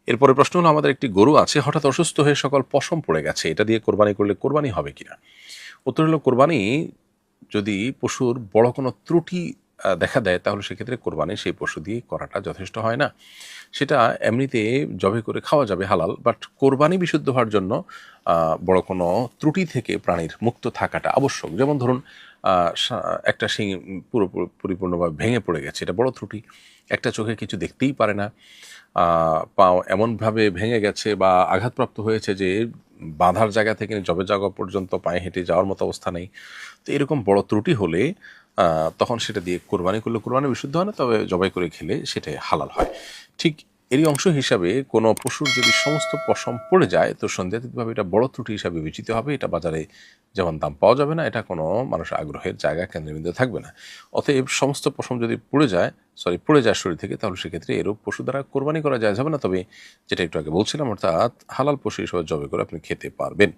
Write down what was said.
এরপরে প্রশ্ন হলো, আমাদের একটি গরু আছে, হঠাৎ অসুস্থ হয়ে সকল পশম পড়ে গেছে, এটা দিয়ে কোরবানি করলে কোরবানি হবে কিনা? উত্তর হলো, কোরবানি যদি পশুর বড় কোনো ত্রুটি দেখা দেয়, তাহলে সেক্ষেত্রে কোরবানি সেই পশু দিয়ে করাটা যথেষ্ট হয় না। সেটা এমনিতে জবে করে খাওয়া যাবে, হালাল, বাট কোরবানি বিশুদ্ধ হওয়ার জন্য বড় কোনো ত্রুটি থেকে প্রাণীর মুক্ত থাকাটা আবশ্যক। যেমন ধরুন, একটা শিং পরিপূর্ণভাবে ভেঙে পড়ে গেছে, এটা বড় ত্রুটি। একটা চোখে কিছু দেখতেই পারে না, পাও এমনভাবে ভেঙে গেছে বা আঘাতপ্রাপ্ত হয়েছে যে বাঁধার জায়গা থেকে জবে জায়গা পর্যন্ত পায়ে হেঁটে যাওয়ার মতো অবস্থা নেই। তো এরকম বড় ত্রুটি হলে তখন সেটা দিয়ে কোরবানি করলে কোরবানি বিশুদ্ধ হয় না, তবে জবাই করে খেলে সেটাই হালাল হয়। ঠিক এরই অংশ হিসাবে কোনো পশুর যদি সমস্ত পশম পড়ে যায়, তো সন্দেহাতীতভাবে এটা বড় ত্রুটি হিসাবে বিবেচিত হবে। এটা বাজারে যেমন দাম পাওয়া যাবে না, এটা কোনো মানুষের আগ্রহের জায়গা কেন্দ্রবিন্দু থাকবে না। অতএব সমস্ত পশম যদি পড়ে যায় শরীর থেকে, তাহলে সেক্ষেত্রে এরূপ পশু দ্বারা কোরবানি করা যায় যাবে না। তবে যেটা একটু আগে বলছিলাম, অর্থাৎ হালাল পশু হিসেবে জবাই করে আপনি খেতে পারবেন।